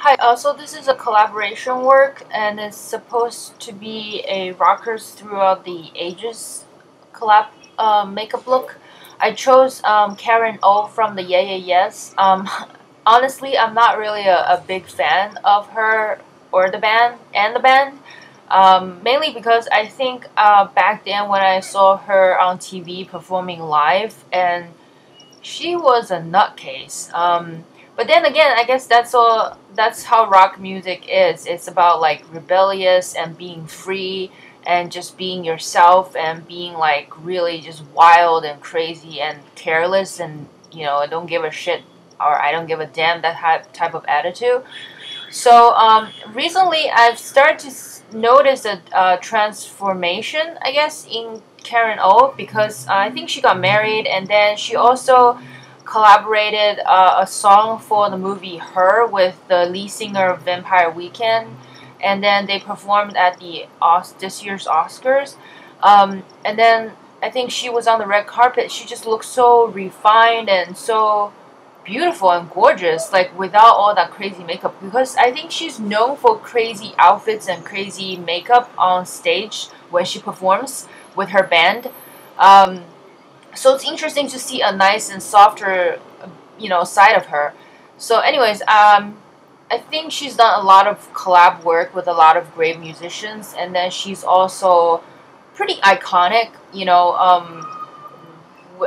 Hi, so this is a collaboration work and it's supposed to be a Rockers Throughout the Ages collab makeup look. I chose Karen O from the Yeah Yeah Yes. Honestly, I'm not really a big fan of her or the band. Mainly because I think back then when I saw her on TV performing live, and she was a nutcase. But then again, I guess that's all. That's how rock music is. It's about like rebellious and being free and just being yourself and being like really just wild and crazy and careless and I don't give a shit or I don't give a damn, that type of attitude. So recently I've started to notice a transformation, I guess, in Karen O, because I think she got married and then she also collaborated a song for the movie Her with the lead singer of Vampire Weekend, and then they performed at the this year's Oscars. And then I think she was on the red carpet. She just looked so refined and so beautiful and gorgeous, like without all that crazy makeup, because I think she's known for crazy outfits and crazy makeup on stage when she performs with her band. Um, so it's interesting to see a nice and softer, side of her. So, anyways, I think she's done a lot of collab work with a lot of great musicians, and then she's also pretty iconic.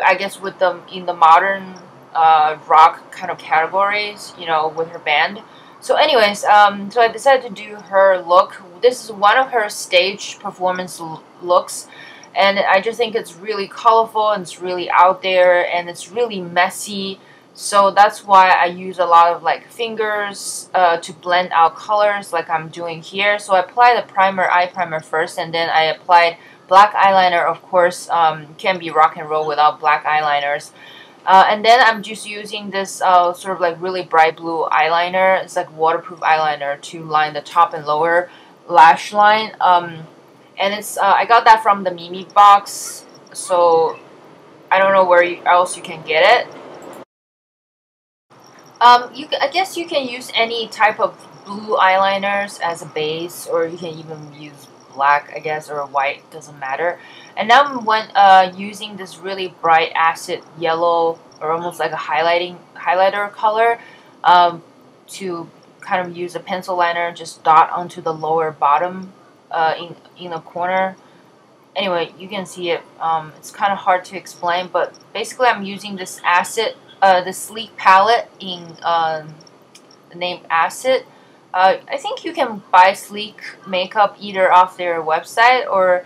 I guess with them in the modern rock kind of categories, with her band. So anyways, so I decided to do her look. This is one of her stage performance looks, and I just think it's really colorful and it's really out there and it's really messy. So that's why I use a lot of like fingers to blend out colors like I'm doing here. So I apply the eye primer first, and then I applied black eyeliner. Of course, can't be rock and roll without black eyeliners. And then I'm just using this sort of like really bright blue eyeliner. It's like waterproof eyeliner to line the top and lower lash line. And it's I got that from the Mimi box, so I don't know where else you can get it. I guess you can use any type of blue eyeliners as a base, or you can even use black, I guess, or white, doesn't matter. And now I'm using this really bright acid yellow, or almost like a highlighter color, to kind of use a pencil liner, just dot onto the lower bottom in the corner. Anyway, you can see it. It's kind of hard to explain, but basically I'm using this the Sleek palette in the name Acid. I think you can buy Sleek makeup either off their website, or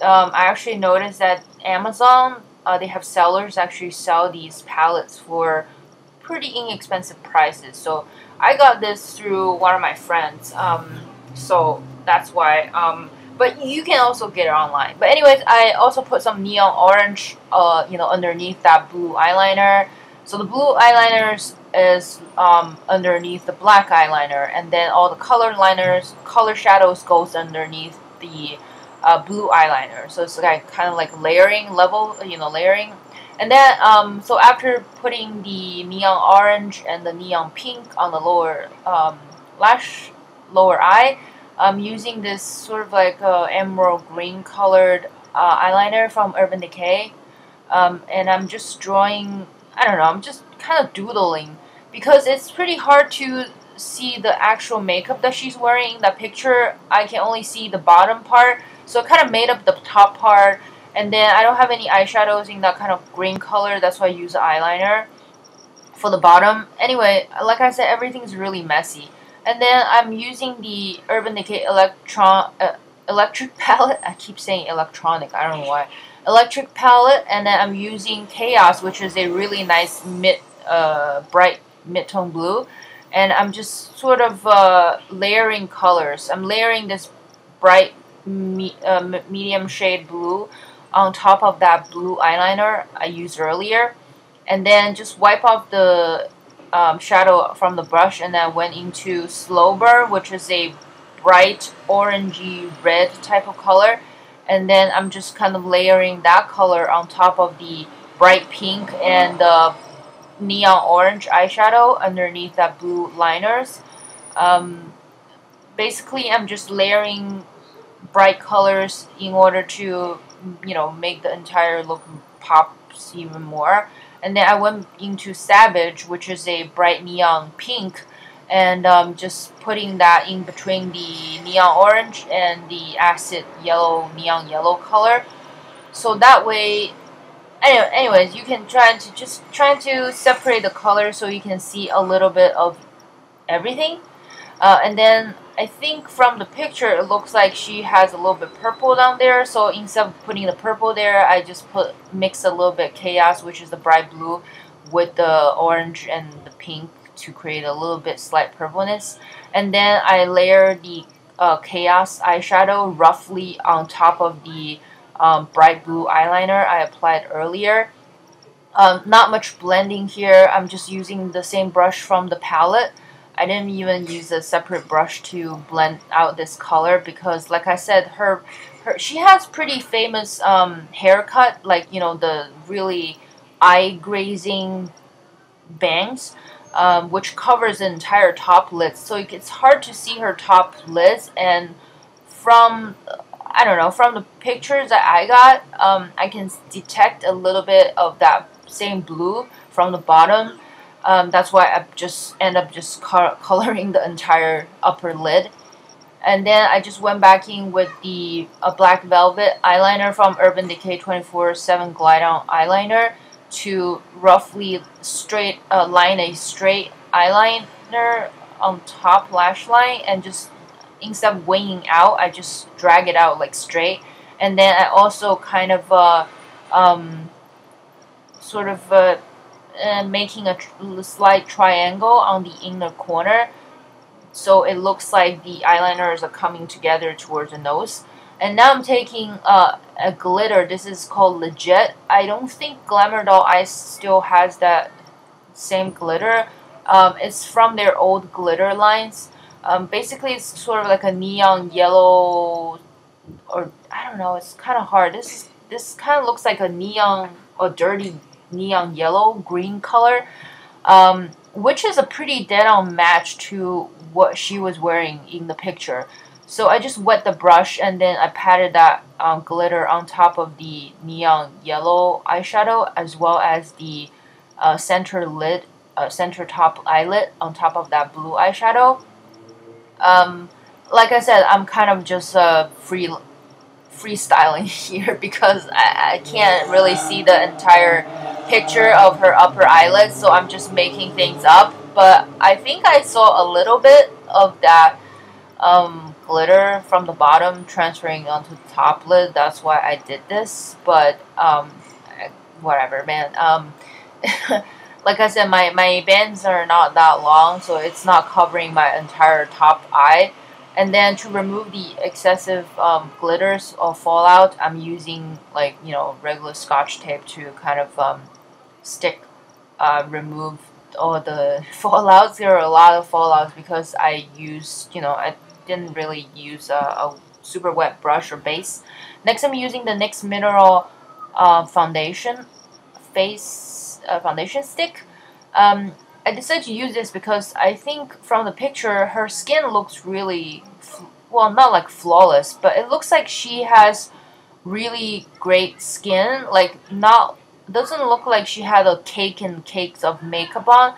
I actually noticed that Amazon, they have sellers actually sell these palettes for pretty inexpensive prices. So I got this through one of my friends. So that's why. But you can also get it online. But anyways, I also put some neon orange, underneath that blue eyeliner. So the blue eyeliner is underneath the black eyeliner, and then all the color shadows goes underneath the blue eyeliner. So it's like kind of like layering, layering. And then so after putting the neon orange and the neon pink on the lower lower eye, I'm using this sort of like emerald green colored eyeliner from Urban Decay, and I'm just drawing. I don't know, I'm just kind of doodling, because it's pretty hard to see the actual makeup that she's wearing in that picture. I can only see the bottom part, so I kind of made up the top part, and then I don't have any eyeshadows in that kind of green color. That's why I use the eyeliner for the bottom. Anyway, like I said, everything's really messy. And then I'm using the Urban Decay electric palette. I keep saying electronic, I don't know why. Electric palette, and then I'm using Chaos, which is a really nice bright mid-tone blue, and I'm just sort of layering colors. I'm layering this bright medium shade blue on top of that blue eyeliner I used earlier, and then just wipe off the shadow from the brush, and then went into Slow Burn, which is a bright orangey red type of color. And then I'm just kind of layering that color on top of the bright pink and the neon orange eyeshadow underneath that blue liners. Basically, I'm just layering bright colors in order to, you know, make the entire look pops even more. And then I went into Savage, which is a bright neon pink, and just putting that in between the neon orange and the acid yellow, neon yellow color. So that way, anyways, you can try to separate the color so you can see a little bit of everything. And then I think from the picture it looks like she has a little bit purple down there, so instead of putting the purple there, I just mix a little bit Chaos, which is the bright blue, with the orange and the pink to create a little bit slight purpleness. And then I layer the Chaos eyeshadow roughly on top of the bright blue eyeliner I applied earlier. Not much blending here. I'm just using the same brush from the palette. I didn't even use a separate brush to blend out this color because, like I said, she has pretty famous haircut, like, you know, the really eye grazing bangs, which covers the entire top lids. So it's hard to see her top lids, and from I don't know, from the pictures that I got, I can detect a little bit of that same blue from the bottom. That's why I just end up coloring the entire upper lid. And then I just went back in with the Black Velvet eyeliner from Urban Decay 24/7 Glide On eyeliner to roughly line a straight eyeliner on top lash line, and just instead of winging out, I just drag it out like straight. And then I also kind of making a slight triangle on the inner corner, so it looks like the eyeliners are coming together towards the nose. And now I'm taking a glitter. This is called Legit. I don't think Glamour Doll Eyes still has that same glitter. It's from their old glitter lines. Basically, it's sort of like a neon yellow, or I don't know. It's kind of hard. This kind of looks like a neon or dirty neon yellow green color, which is a pretty dead-on match to what she was wearing in the picture. So I just wet the brush and then I patted that glitter on top of the neon yellow eyeshadow, as well as the center top eyelid on top of that blue eyeshadow. Like I said, I'm kind of just freestyling here because I can't really see the entire picture of her upper eyelid, so I'm just making things up. But I think I saw a little bit of that glitter from the bottom transferring onto the top lid. That's why I did this. But whatever, man. Like I said, my bands are not that long, so it's not covering my entire top eye. And then to remove the excessive glitters or fallout, I'm using, like, you know, regular Scotch tape to kind of remove all the fallouts. There are a lot of fallouts because I used, you know, I didn't really use a super wet brush or base. Next, I'm using the NYX Mineral foundation stick. I decided to use this because I think from the picture her skin looks really, well, not like flawless, but it looks like she has really great skin. Like, doesn't look like she had a cake and cakes of makeup on.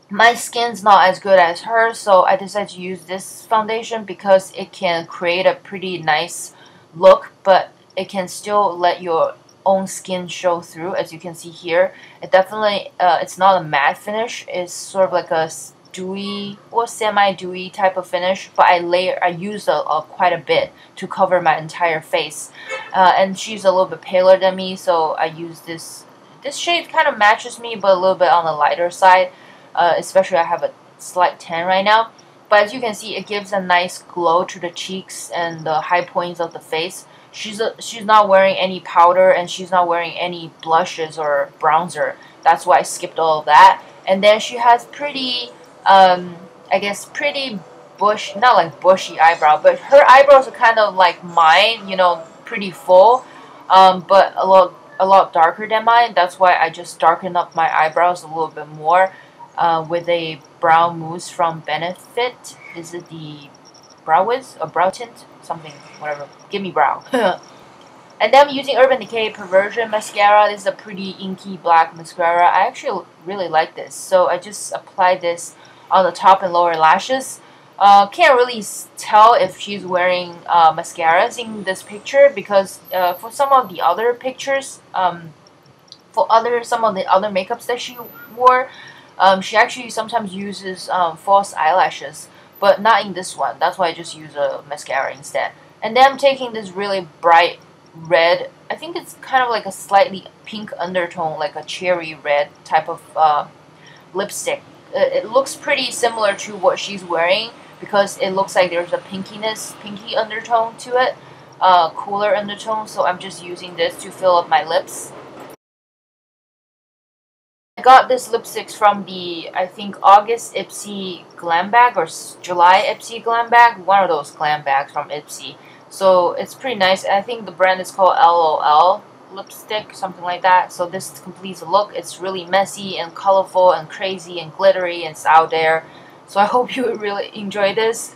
My skin's not as good as hers, so I decided to use this foundation because it can create a pretty nice look, but it can still let your own skin show through. As you can see here, it definitely it's not a matte finish. It's sort of like a dewy or semi-dewy type of finish, but I used quite a bit to cover my entire face. And she's a little bit paler than me, so I use this shade. Kind of matches me, but a little bit on the lighter side. Especially I have a slight tan right now, but as you can see, it gives a nice glow to the cheeks and the high points of the face. She's not wearing any powder, and she's not wearing any blushes or bronzer. That's why I skipped all of that. And then she has pretty, I guess, pretty not like bushy eyebrow, but her eyebrows are kind of like mine, you know, pretty full, but a lot darker than mine. That's why I just darkened up my eyebrows a little bit more. with a brow mousse from Benefit. This is the brow wiz or brow tint, something, whatever. Give me brow. And then I'm using Urban Decay Perversion Mascara. This is a pretty inky black mascara. I actually really like this. So I just applied this on the top and lower lashes. Can't really tell if she's wearing mascaras in this picture because for some of the other pictures, some of the other makeups that she wore, she actually sometimes uses false eyelashes, but not in this one. That's why I just use a mascara instead. And then I'm taking this really bright red, I think it's kind of like a slightly pink undertone, like a cherry red type of lipstick. It looks pretty similar to what she's wearing because it looks like there's a pinky undertone to it, cooler undertone, so I'm just using this to fill up my lips. I got this lipsticks from the, I think, August Ipsy glam bag or July Ipsy glam bag, one of those glam bags from Ipsy. So it's pretty nice. I think the brand is called LOL lipstick, something like that. So this completes the look. It's really messy and colorful and crazy and glittery and it's out there. So I hope you really enjoy this.